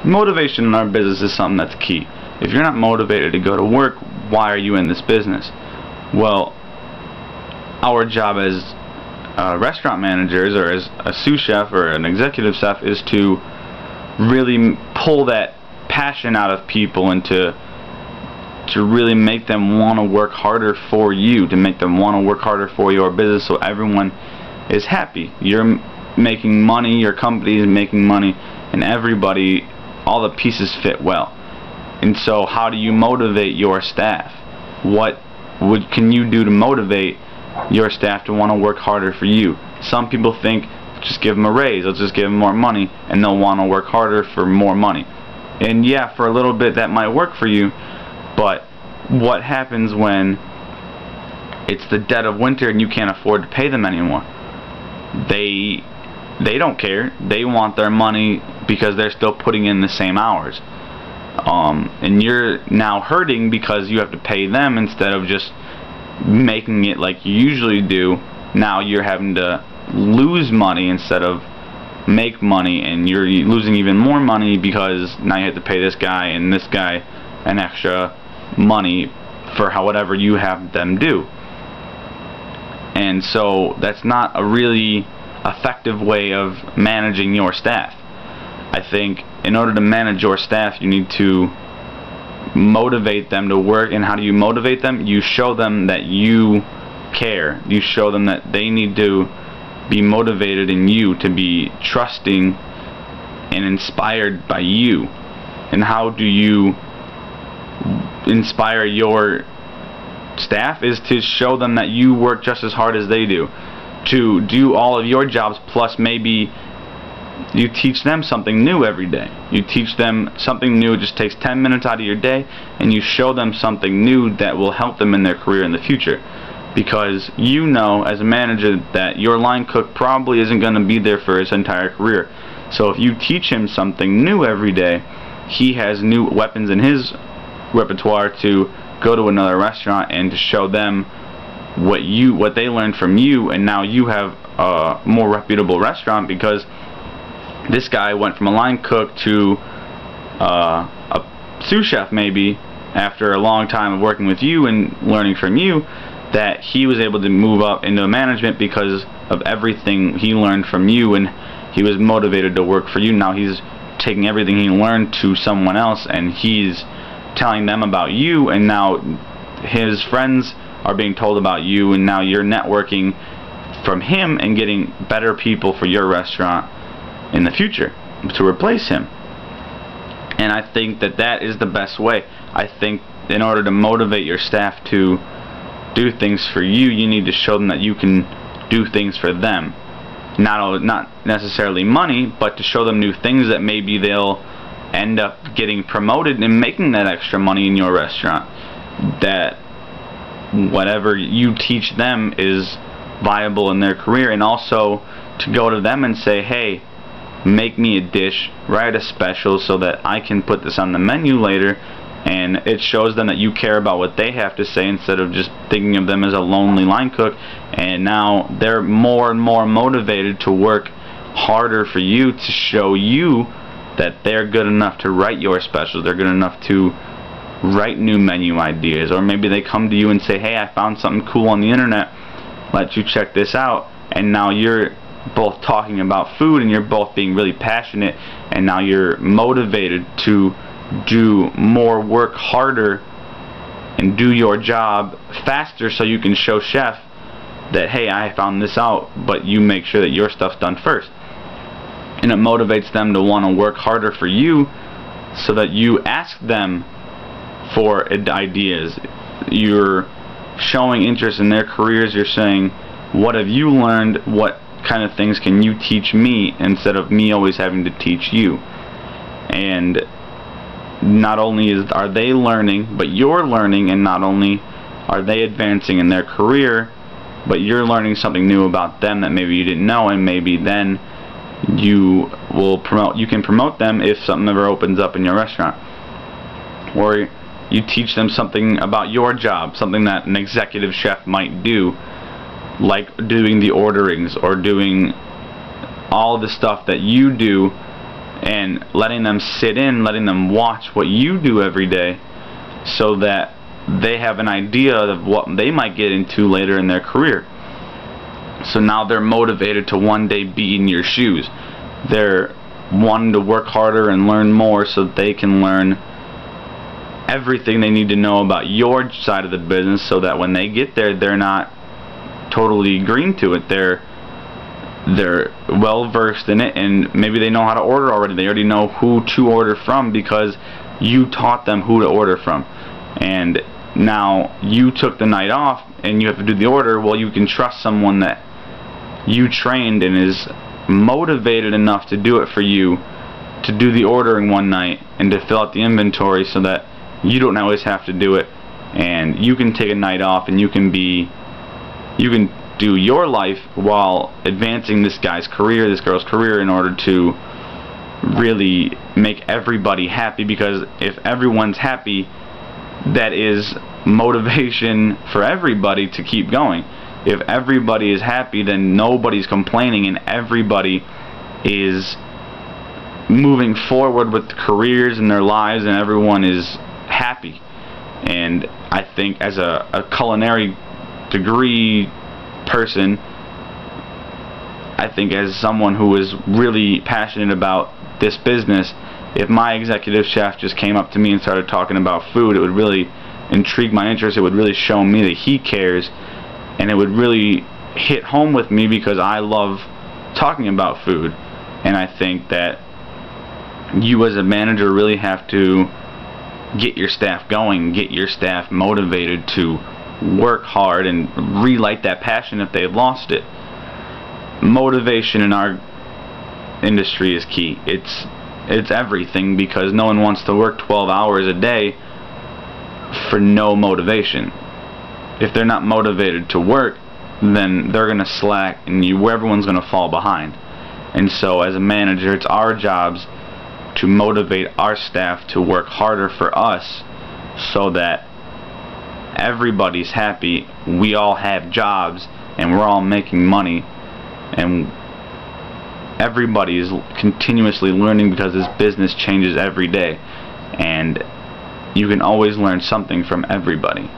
motivation in our business is something that's key. If you're not motivated to go to work, why are you in this business? Well, our job as restaurant managers or as a sous chef or an executive chef is to really pull that passion out of people and to really make them want to work harder for you, to make them want to work harder for your business so everyone is happy. You're making money, your company is making money, and everybody, all the pieces fit well. And so how do you motivate your staff? What can you do to motivate your staff to want to work harder for you? Some people think, just give them a raise, let's just give them more money, and they'll want to work harder for more money. And yeah, for a little bit that might work for you, but what happens when it's the dead of winter and you can't afford to pay them anymore? They don't care. They want their money because they're still putting in the same hours. And you're now hurting because you have to pay them instead of just making it like you usually do. Now you're having to lose money instead of make money, and you're losing even more money because now you have to pay this guy and this guy an extra money for whatever you have them do. And so that's not a really effective way of managing your staff. I think in order to manage your staff, you need to motivate them to work. And how do you motivate them? You show them that you care. You show them that they need to be motivated in you, to be trusting and inspired by you. And how do you inspire your staff? Is to show them that you work just as hard as they do, to do all of your jobs, plus maybe you teach them something new every day. You teach them something new. It just takes 10 minutes out of your day, and you show them something new that will help them in their career in the future. Because you know as a manager that your line cook probably isn't going to be there for his entire career. So if you teach him something new every day, he has new weapons in his repertoire to go to another restaurant and to show them what they learned from you, and now you have a more reputable restaurant because this guy went from a line cook to a sous chef maybe after a long time of working with you and learning from you, that he was able to move up into management because of everything he learned from you, and he was motivated to work for you. Now he's taking everything he learned to someone else and he's telling them about you, and now his friends are being told about you, and now you're networking from him and getting better people for your restaurant in the future to replace him. And I think that that is the best way. I think in order to motivate your staff to do things for you, you need to show them that you can do things for them. Not necessarily money, but to show them new things that maybe they'll end up getting promoted and making that extra money in your restaurant. That whatever you teach them is viable in their career, and also to go to them and say, hey, make me a dish, write a special so that I can put this on the menu later, and it shows them that you care about what they have to say instead of just thinking of them as a lonely line cook. And now they're more and more motivated to work harder for you, to show you that they're good enough to write your specials, they're good enough to write new menu ideas. Or maybe they come to you and say, hey, I found something cool on the internet, let you check this out. And now you're both talking about food and you're both being really passionate, and now you're motivated to do more work harder and do your job faster, so you can show chef that, hey, I found this out, but you make sure that your stuff's done first. And it motivates them to want to work harder for you, so that you ask them for ideas. You're showing interest in their careers. You're saying, what have you learned? What kind of things can you teach me, instead of me always having to teach you? And not only are they learning, but you're learning, and not only are they advancing in their career, but you're learning something new about them that maybe you didn't know, and maybe then you can promote them if something ever opens up in your restaurant. Or you teach them something about your job, something that an executive chef might do, like doing the orderings or doing all the stuff that you do and letting them sit in, letting them watch what you do every day, so that they have an idea of what they might get into later in their career. So now they're motivated to one day be in your shoes. They're wanting to work harder and learn more so that they can learn everything they need to know about your side of the business, so that when they get there, they're not totally green to it. They're well versed in it, and maybe they know how to order already. They already know who to order from because you taught them who to order from. And now you took the night off and you have to do the order. Well, you can trust someone that you trained and is motivated enough to do it for you, to do the ordering one night and to fill out the inventory, so that you don't always have to do it, and you can take a night off and you can do your life while advancing this guy's career, this girl's career, in order to really make everybody happy. Because if everyone's happy, that is motivation for everybody to keep going. If everybody is happy, then nobody's complaining and everybody is moving forward with careers and their lives, and everyone is happy. And I think as a culinary degree person, I think as someone who is really passionate about this business, if my executive chef just came up to me and started talking about food, it would really intrigue my interest. It would really show me that he cares, and it would really hit home with me because I love talking about food. And I think that you as a manager really have to get your staff going, get your staff motivated to work hard and relight that passion if they've lost it. Motivation in our industry is key. It's everything, because no one wants to work 12 hours a day for no motivation. If they're not motivated to work, then they're going to slack, and everyone's going to fall behind. And so as a manager, it's our jobs to motivate our staff to work harder for us, so that everybody's happy, we all have jobs, and we're all making money, and everybody is continuously learning, because this business changes every day, and you can always learn something from everybody.